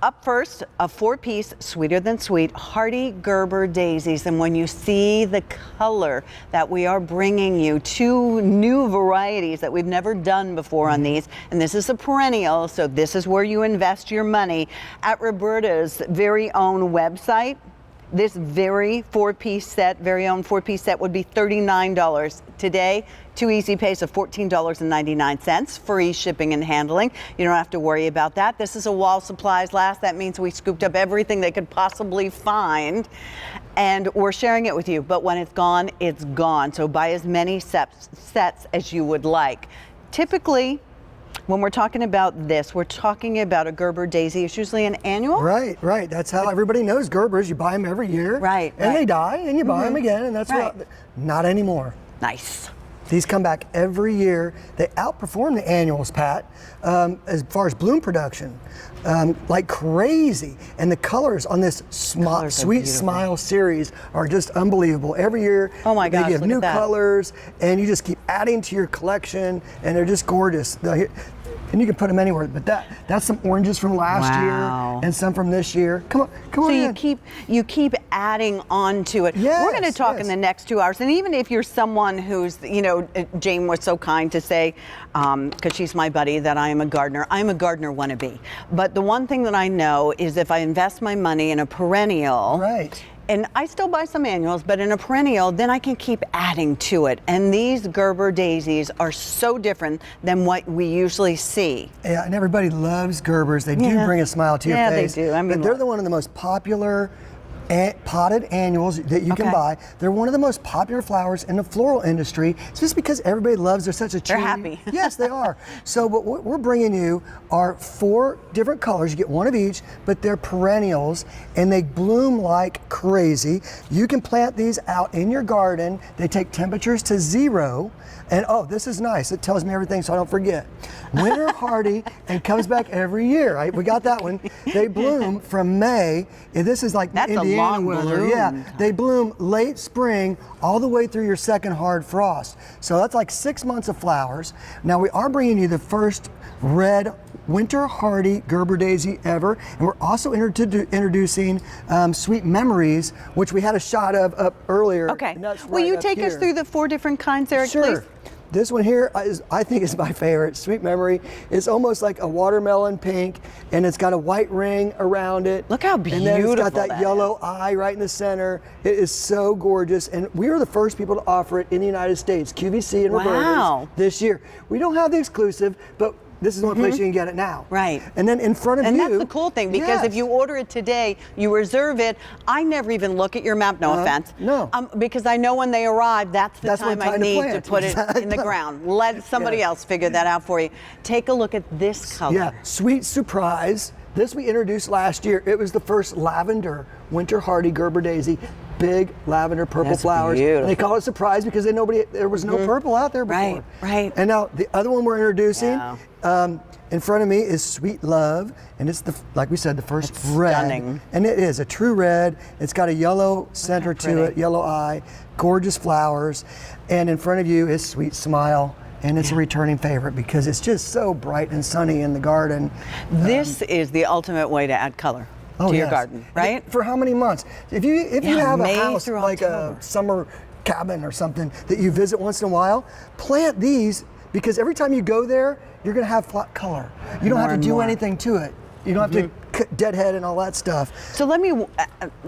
Up first, a 4-piece, sweeter than sweet, hearty Gerber Daisies. And when you see the color that we are bringing you, 2 new varieties that we've never done before on these, and this is a perennial, so this is where you invest your money. At Roberta's very own website, this very 4-piece set, very own 4-piece set would be $39. Today, 2 easy pays of $14.99, free shipping and handling. You don't have to worry about that. This is a while supplies last. That means we scooped up everything they could possibly find, and we're sharing it with you. But when it's gone, it's gone. So buy as many sets as you would like. Typically, when we're talking about this, we're talking about a Gerber Daisy. It's usually an annual. Right. That's how everybody knows Gerbers. You buy them every year. Right. And they die, and you buy them again, and that's what. Not anymore. Nice. These come back every year. They outperform the annuals, Pat, as far as bloom production, like crazy. And the colors on this Sweet Smile series are just unbelievable. Every year, oh my gosh, they give new colors, and you just keep adding to your collection, and they're just gorgeous. And you can put them anywhere, but that's some oranges from last year and some from this year. Come on so in. you keep adding on to it. Yes, we're going to talk in the next 2 hours, and even if you're someone who's, Jane was so kind to say, because she's my buddy, that I am a gardener. I'm a gardener wannabe. But the one thing that I know is if I invest my money in a perennial, and I still buy some annuals, but in a perennial, then I can keep adding to it. And these Gerber Daisies are so different than what we usually see. Yeah, and everybody loves Gerbers. They do bring a smile to your face. Yeah, they do. I mean, but they're one of the most popular potted annuals that you can buy. They're one of the most popular flowers in the floral industry. It's just because everybody loves. They're such a They're happy. Yes, they are. So what we're bringing you are 4 different colors. You get one of each, but they're perennials, and they bloom like crazy. You can plant these out in your garden. They take temperatures to 0. And oh, this is nice. It tells me everything so I don't forget. Winter hardy and comes back every year. Right? We got that one. They bloom from May. And this is like Indiana long weather. bloom. Yeah, they bloom late spring all the way through your second hard frost. So that's like 6 months of flowers. Now we are bringing you the first red winter hardy Gerber Daisy ever, and we're also introducing Sweet Memories, which we had a shot of up earlier. Okay. Will you take us through the 4 different kinds, Eric, please? This one here I think is my favorite. Sweet Memory. It's almost like a watermelon pink, and it's got a white ring around it. Look how beautiful. And then it's got that yellow eye right in the center. It is so gorgeous, and we were the first people to offer it in the United States, QVC and Roberta's this year. We don't have the exclusive, but this is the only place you can get it now. Right. And then in front of you. And that's the cool thing, because if you order it today, you reserve it. I never even look at your map, no offense. No. Because I know when they arrive, that's the time I need to put it in the ground. Let somebody else figure that out for you. Take a look at this color. Yeah, Sweet Surprise. This we introduced last year. It was the first lavender winter hardy Gerber Daisy. Big lavender purple flowers. Beautiful. And they call it surprise because there was no purple out there before. Right. And now the other one we're introducing in front of me is Sweet Love, and it's like we said, the first red. Stunning. And it is a true red. It's got a yellow center to it, yellow eye, gorgeous flowers. And in front of you is Sweet Smile. And it's a returning favorite because it's just so bright and sunny in the garden. This is the ultimate way to add color to your garden, right? For how many months? If you have May a house like a summer cabin or something that you visit once in a while, plant these, because every time you go there, you're going to have flat color. You don't have to do anything to it. You don't have to cut deadhead and all that stuff. So let me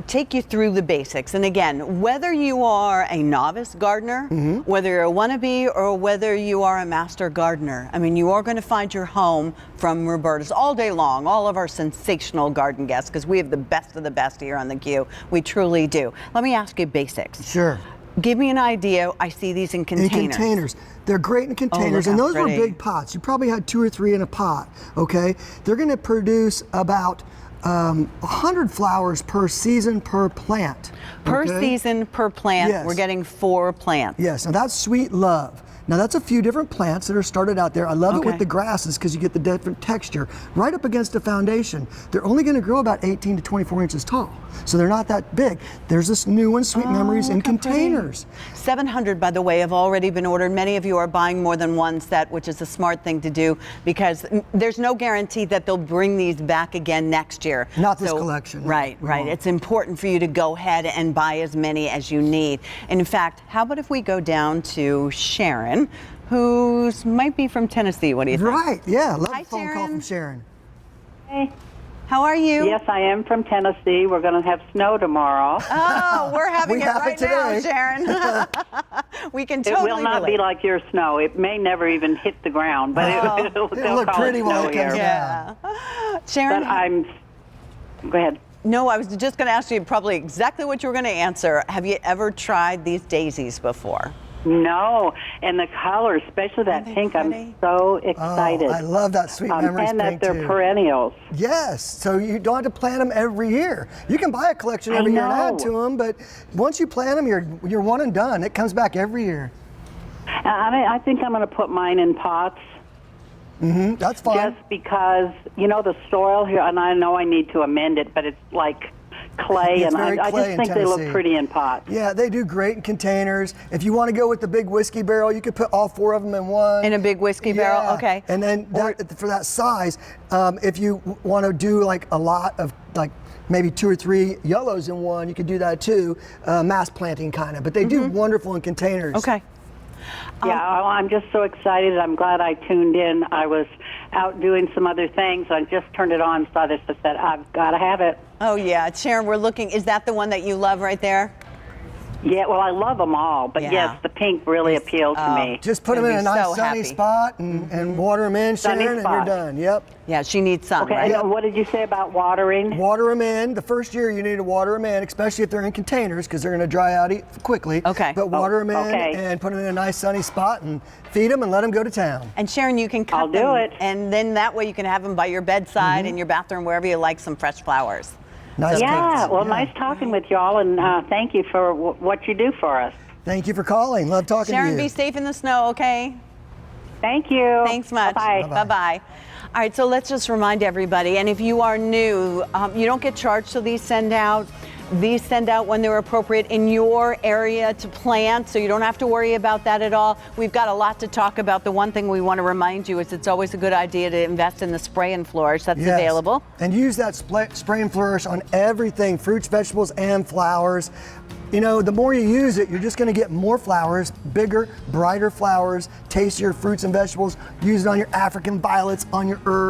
take you through the basics. And again, whether you are a novice gardener, whether you're a wannabe, or whether you are a master gardener, I mean, you are going to find your home from Roberta's all day long, all of our sensational garden guests, because we have the best of the best here on the Q. We truly do. Let me ask you basics. Sure. Give me an idea. I see these in containers. In containers. They're great in containers, and those were big pots. You probably had 2 or 3 in a pot, okay? They're going to produce about 100 flowers per season per plant. Per season per plant, we're getting 4 plants. Yes, and that's Sweet Love. Now that's a few different plants that are started out there. I love it with the grasses because you get the different texture right up against the foundation. They're only going to grow about 18 to 24 inches tall, so they're not that big. There's this new one, Sweet Memories, in containers. 700, by the way, have already been ordered. Many of you are buying more than one set, which is a smart thing to do because there's no guarantee that they'll bring these back again next year. year. Not this collection. Right, We right. won't. It's important for you to go ahead and buy as many as you need. And in fact, how about if we go down to Sharon, who might be from Tennessee? What do you think? Right, yeah. Love Hi, a phone call Sharon. from Sharon. Hey. How are you? Yes, I am from Tennessee. We're going to have snow tomorrow. Oh, we're having We it have right it now, today. Sharon. We can totally It will not relate. be like your snow. It may never even hit the ground, but It'll they'll look call pretty it while snow it comes here. down. Yeah. Sharon, But go ahead. no, I was just going to ask you probably exactly what you were going to answer. Have you ever tried these daisies before? No, and the color, especially that they pink, pretty? I'm so excited. Oh, I love that Sweet Memories and that pink they're too. perennials. Yes, so you don't have to plant them every year. You can buy a collection every year and add know. to them, but once you plant them, you're one and done. It comes back every year. I think I'm going to put mine in pots. That's fine. Just because, the soil here, and I know I need to amend it, but it's like clay, It's and very I clay just in think they look Tennessee. pretty in pots. Yeah, they do great in containers. If you want to go with the big whiskey barrel, you could put all 4 of them in one. In a big whiskey barrel? Yeah. Okay. And then for that size, if you want to do like a lot of like maybe 2 or 3 yellows in one, you could do that too, mass planting kind of. But they do wonderful in containers. Okay. Yeah, I'm just so excited. I'm glad I tuned in. I was out doing some other things. I just turned it on, saw this, and said, I've got to have it. Oh, yeah. Sharon, we're looking. Is that the one that you love right there? Yeah, well, I love them all, but Yeah. yes, the pink really appealed to me. Just put them Gonna in a be nice so sunny happy. spot and water them in, Sunny Sharon, and you're spot. done. Yep. Yeah, she needs sun, Okay, right? and what did you say about watering? Water them in. The first year you need to water them in, especially if they're in containers because they're going to dry out quickly. Okay. But water them in okay. and put them in a nice sunny spot and feed them and let them go to town. And Sharon, you can cut I'll them, do it. and then that way you can have them by your bedside, in your bathroom, wherever you like, some fresh flowers. Nice Yeah, plants. well, Yeah. nice talking with y'all, and thank you for what you do for us. Thank you for calling. Love talking Sharon, to you. be safe in the snow, okay? Thank you. Thanks much. Bye-bye. Bye-bye. All right, so let's just remind everybody, and if you are new, you don't get charged, so these send out. These send out when they're appropriate in your area to plant, so you don't have to worry about that at all. We've got a lot to talk about. The one thing we want to remind you is it's always a good idea to invest in the spray and flourish that's Yes. available. And use that spray and flourish on everything, fruits, vegetables, and flowers. The more you use it, you're just going to get more flowers, bigger, brighter flowers, tastier fruits and vegetables. Use it on your African violets, on your herbs.